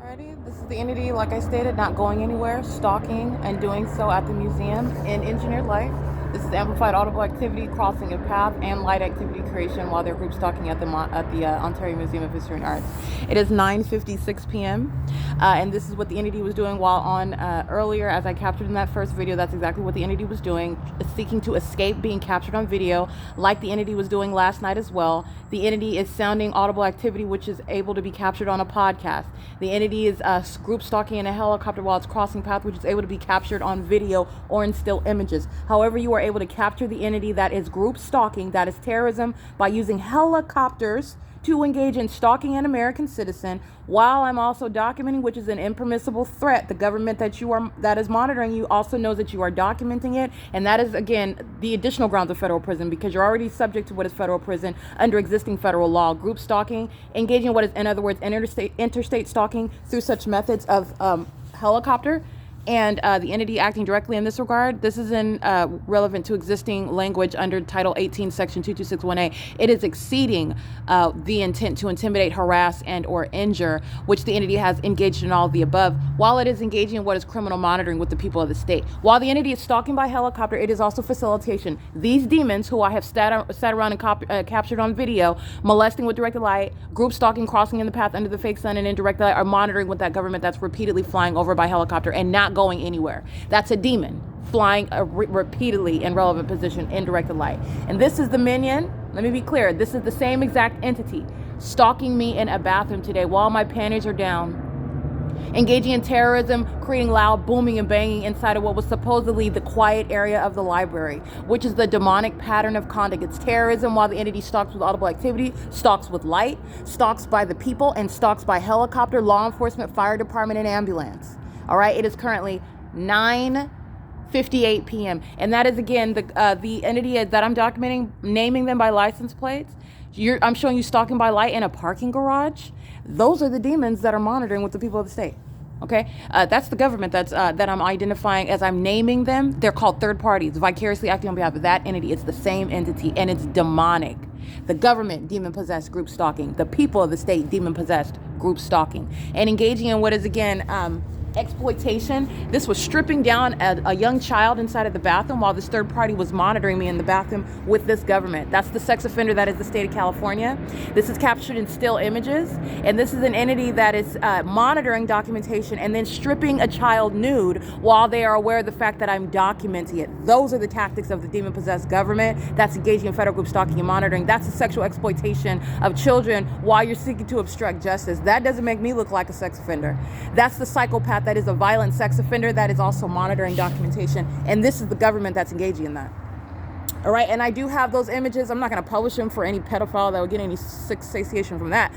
Alrighty, this is the entity, like I stated, not going anywhere, stalking and doing so at the museum in engineered light. This is amplified audible activity, crossing a path, and light activity creation while they're group stalking at the Ontario Museum of History and Arts. It is 9:56 p.m. And this is what the entity was doing while on earlier, as I captured in that first video. That's exactly what the entity was doing, seeking to escape being captured on video, like the entity was doing last night as well. The entity is sounding audible activity, which is able to be captured on a podcast. The entity is group stalking in a helicopter while it's crossing path, which is able to be captured on video or in still images. However, you are able to capture the entity that is group stalking, that is terrorism, by using helicopters to engage in stalking an American citizen, while I'm also documenting, which is an impermissible threat. The government that is monitoring you also knows that you are documenting it, and that is, again, the additional grounds of federal prison, because you're already subject to what is federal prison under existing federal law. Group stalking, engaging in what is, in other words, interstate stalking through such methods of helicopter, and the entity acting directly in this regard. This is relevant to existing language under Title 18, Section 2261A. It is exceeding the intent to intimidate, harass, and or injure, which the entity has engaged in all of the above, while it is engaging in what is criminal monitoring with the people of the state. While the entity is stalking by helicopter, it is also facilitation. These demons, who I have sat around and captured on video, molesting with directed light, group stalking, crossing in the path under the fake sun, and indirect light, are monitoring with that government that's repeatedly flying over by helicopter and not going anywhere. That's a demon flying repeatedly in relevant position in directed light. And this is the minion. Let me be clear. This is the same exact entity stalking me in a bathroom today while my panties are down, engaging in terrorism, creating loud booming and banging inside of what was supposedly the quiet area of the library, which is the demonic pattern of conduct. It's terrorism while the entity stalks with audible activity, stalks with light, stalks by the people, and stalks by helicopter, law enforcement, fire department, and ambulance. All right, it is currently 9:58 p.m. And that is, again, the entity that I'm documenting, naming them by license plates. I'm showing you stalking by light in a parking garage. Those are the demons that are monitoring with the people of the state. Okay, that's the government that I'm identifying as I'm naming them. They're called third parties, vicariously acting on behalf of that entity. It's the same entity, and it's demonic. The government, demon-possessed group stalking. The people of the state, demon-possessed group stalking. And engaging in what is, again, exploitation. This was stripping down a young child inside of the bathroom while this third party was monitoring me in the bathroom with this government. That's the sex offender that is the state of California. This is captured in still images, and this is an entity that is monitoring documentation and then stripping a child nude while they are aware of the fact that I'm documenting it. Those are the tactics of the demon-possessed government that's engaging in federal group stalking and monitoring. That's the sexual exploitation of children while you're seeking to obstruct justice. That doesn't make me look like a sex offender. That's the psychopath that is a violent sex offender that is also monitoring documentation, and this is the government that's engaging in that. All right, and I do have those images. I'm not going to publish them for any pedophile that would get any satiation from that,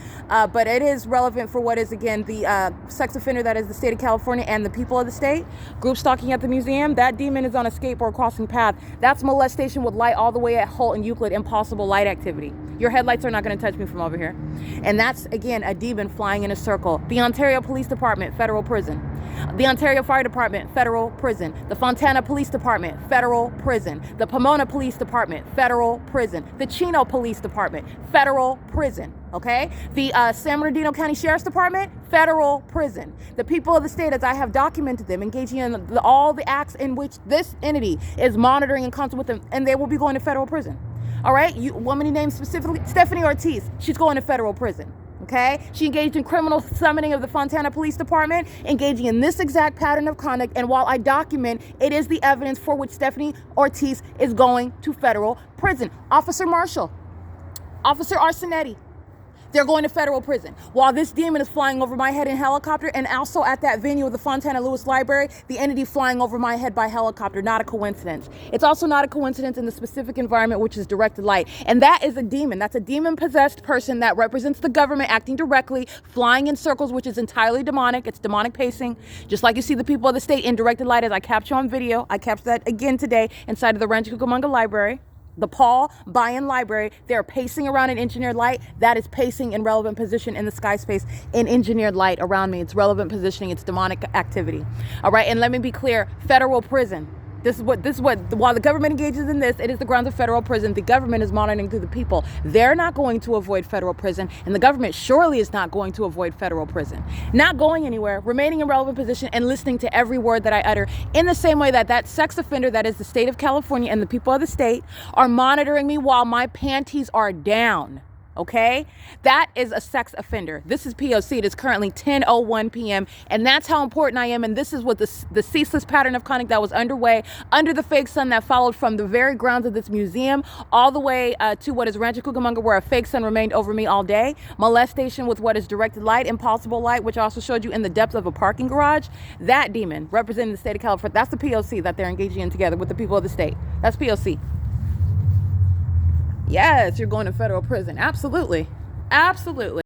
but it is relevant for what is, again, the sex offender that is the state of California and the people of the state. Group stalking at the museum, that demon is on a skateboard crossing path. That's molestation with light all the way at Holt and Euclid, impossible light activity. Your headlights are not going to touch me from over here. And that's, again, a demon flying in a circle. The Ontario Police Department, federal prison. The Ontario Fire Department, federal prison. The Fontana Police Department, federal prison. The Pomona Police Department, federal prison. The Chino Police Department, federal prison. Okay? The San Bernardino County Sheriff's Department, federal prison. The people of the state, as I have documented them, engaging in all the acts in which this entity is monitoring in concert with them, and they will be going to federal prison. All right? Woman named specifically Stephanie Ortiz, she's going to federal prison. Okay? She engaged in criminal summoning of the Fontana Police Department, engaging in this exact pattern of conduct, and while I document, it is the evidence for which Stephanie Ortiz is going to federal prison. Officer Marshall, Officer Arsenetti, they're going to federal prison. While this demon is flying over my head in helicopter, and also at that venue of the Fontana Lewis Library, the entity flying over my head by helicopter. Not a coincidence. It's also not a coincidence in the specific environment, which is directed light. And that is a demon. That's a demon-possessed person that represents the government acting directly, flying in circles, which is entirely demonic. It's demonic pacing. Just like you see the people of the state in directed light, as I capture on video. I captured that again today inside of the Rancho Cucamonga Library. The Paul Bayan Library, they're pacing around in engineered light. That is pacing in relevant position in the sky space in engineered light around me. It's relevant positioning. It's demonic activity. All right, and let me be clear, federal prison. While the government engages in this, it is the grounds of federal prison. The government is monitoring through the people. They're not going to avoid federal prison, and the government surely is not going to avoid federal prison. Not going anywhere, remaining in relevant position, and listening to every word that I utter, in the same way that that sex offender that is the state of California and the people of the state are monitoring me while my panties are down. Okay, that is a sex offender. This is P.O.C. It is currently 10:01 p.m. and that's how important I am. And this is what the ceaseless pattern of conduct that was underway under the fake sun that followed from the very grounds of this museum all the way to what is Rancho Cucamonga, where a fake sun remained over me all day. Molestation with what is directed light, impossible light, which I also showed you in the depths of a parking garage. That demon representing the state of California. That's the P.O.C. that they're engaging in together with the people of the state. That's P.O.C. Yes, you're going to federal prison. Absolutely. Absolutely.